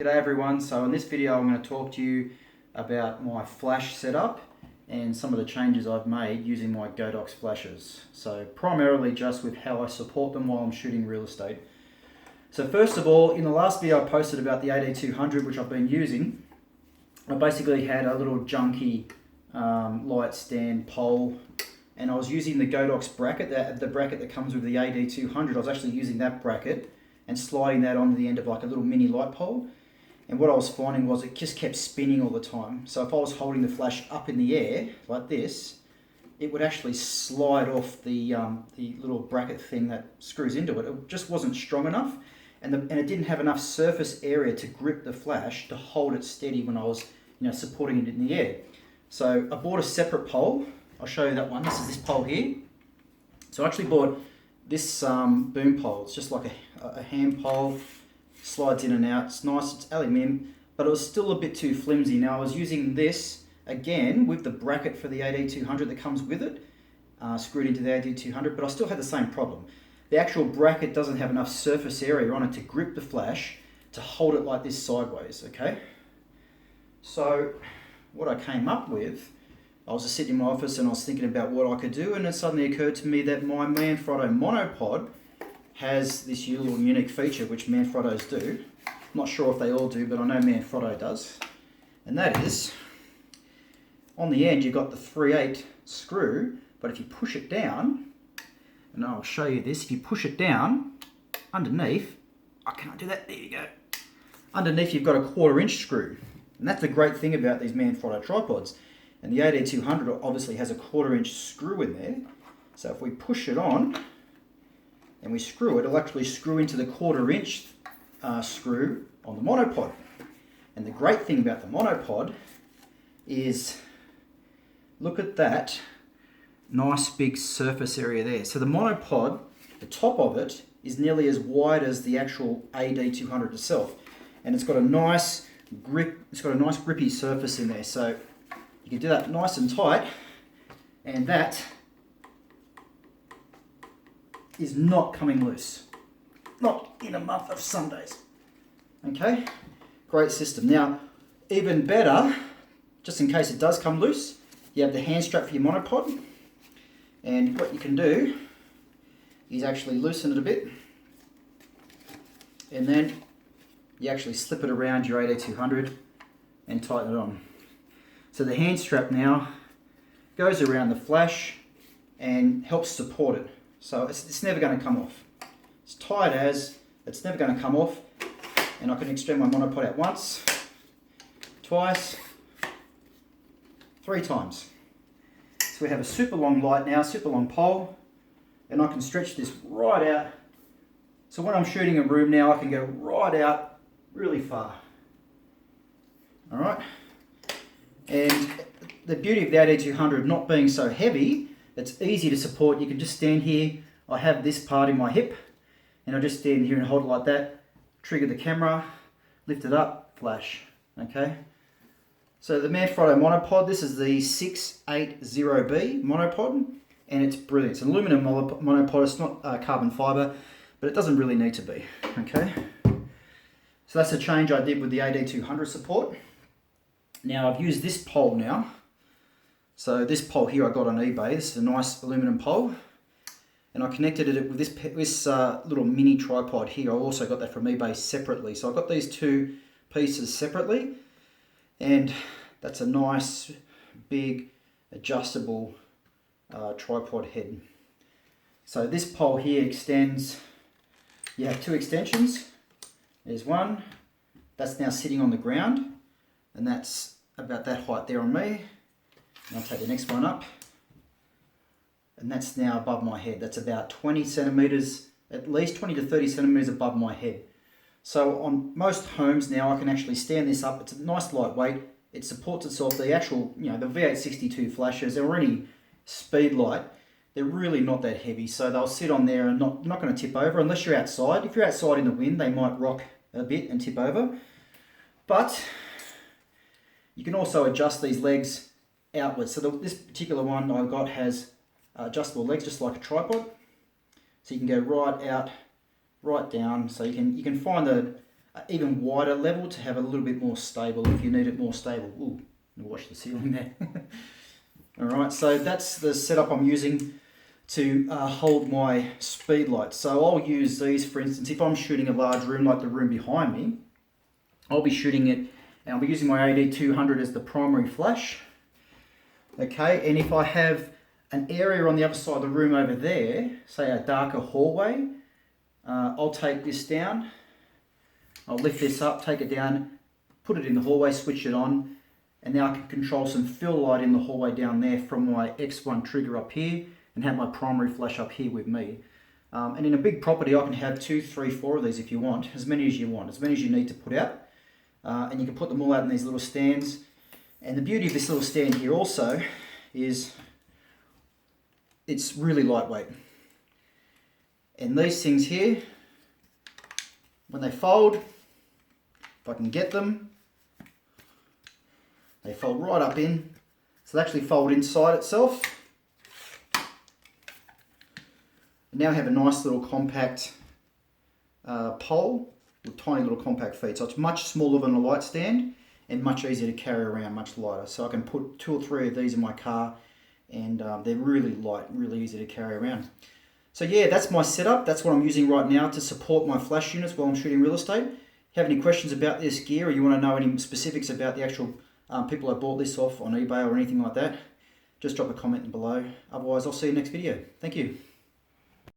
G'day everyone, so in this video I'm going to talk to you about my flash setup and some of the changes I've made using my Godox flashes. So primarily just with how I support them while I'm shooting real estate. So first of all, in the last video I posted about the AD200 which I've been using, I basically had a little junky light stand pole and I was using the Godox bracket, the bracket that comes with the AD200. I was actually using that bracket and sliding that onto the end of like a little mini light pole. And what I was finding was it just kept spinning all the time. So if I was holding the flash up in the air, like this, it would actually slide off the little bracket thing that screws into it. It just wasn't strong enough, and it didn't have enough surface area to grip the flash to hold it steady when I was supporting it in the air. So I bought a separate pole. I'll show you that one. This is this pole here. So I actually bought this boom pole. It's just like a hand pole. Slides in and out. It's nice, it's aluminium, but it was still a bit too flimsy. Now I was using this again with the bracket for the AD200 that comes with it, screwed into the AD200, but I still had the same problem. The actual bracket doesn't have enough surface area on it to grip the flash to hold it like this sideways, okay? So what I came up with, I was just sitting in my office and I was thinking about what I could do, and it suddenly occurred to me that my Manfrotto monopod has this little unique feature which Manfrottos do. I'm not sure if they all do, but I know Manfrotto does. And that is, on the end you've got the 3/8 screw, but if you push it down, and I'll show you this, if you push it down, underneath, I can't do that, there you go. Underneath you've got a 1/4 inch screw. And that's the great thing about these Manfrotto tripods. And the AD200 obviously has a 1/4 inch screw in there. So if we push it on, and we screw it, it'll actually screw into the 1/4 inch screw on the monopod. And the great thing about the monopod is, look at that nice big surface area there. So the monopod, the top of it, is nearly as wide as the actual AD200 itself. And it's got a nice grip, it's got a nice grippy surface in there. So you can do that nice and tight, and that is not coming loose. Not in a month of Sundays. Okay? Great system. Now, even better, just in case it does come loose, you have the hand strap for your monopod. And what you can do is actually loosen it a bit. And then you actually slip it around your AD200 and tighten it on. So the hand strap now goes around the flash and helps support it. So it's never going to come off. It's tight as, it's never going to come off. And I can extend my monopod out once, twice, 3 times. So we have a super long light now, super long pole, and I can stretch this right out. So when I'm shooting a room now, I can go right out really far. All right. And the beauty of the AD200 not being so heavy, it's easy to support. You can just stand here. I have this part in my hip, and I just stand here and hold it like that, trigger the camera, lift it up, flash, okay? So the Manfrotto monopod, this is the 680B monopod, and it's brilliant. It's an aluminum monopod, it's not carbon fiber, but it doesn't really need to be, okay? So that's a change I did with the AD200 support. Now I've used this pole now. So this pole here I got on eBay. This is a nice aluminum pole, and I connected it with this little mini tripod here. I also got that from eBay separately. So I've got these two pieces separately, and that's a nice big adjustable tripod head. So this pole here extends. You have 2 extensions. There's one that's now sitting on the ground, and that's about that height there on me. I'll take the next one up, and that's now above my head. That's about 20 centimeters, at least 20 to 30 centimeters above my head. So on most homes now, I can actually stand this up. It's a nice lightweight. It supports itself. The actual, the V862 flashes or any speed light, they're really not that heavy. So they'll sit on there and not going to tip over unless you're outside. If you're outside in the wind, they might rock a bit and tip over. But you can also adjust these legs outwards. So this particular one I got has adjustable legs, just like a tripod. So you can go right out, right down. So you can find even wider level to have a little bit more stable if you need it more stable. Ooh, wash the ceiling there. Alright, so that's the setup I'm using to hold my speed lights. So I'll use these, for instance, if I'm shooting a large room like the room behind me, I'll be shooting it, and I'll be using my AD200 as the primary flash. Okay, and if I have an area on the other side of the room over there, say a darker hallway, I'll take this down, I'll lift this up, take it down, put it in the hallway, switch it on, and now I can control some fill light in the hallway down there from my X1 trigger up here and have my primary flash up here with me. And in a big property I can have 2, 3, 4 of these if you want, as many as you want, as many as you need to put out. And you can put them all out in these little stands. And the beauty of this little stand here also is it's really lightweight. And these things here, when they fold, if I can get them, they fold right up in. So they actually fold inside itself. And now I have a nice little compact pole with tiny little compact feet. So it's much smaller than a light stand and much easier to carry around, much lighter. So I can put 2 or 3 of these in my car, and they're really light, really easy to carry around. So yeah, that's my setup. That's what I'm using right now to support my flash units while I'm shooting real estate. If you have any questions about this gear, or you want to know any specifics about the actual people I bought this off on eBay or anything like that, just drop a comment below. Otherwise, I'll see you next video. Thank you.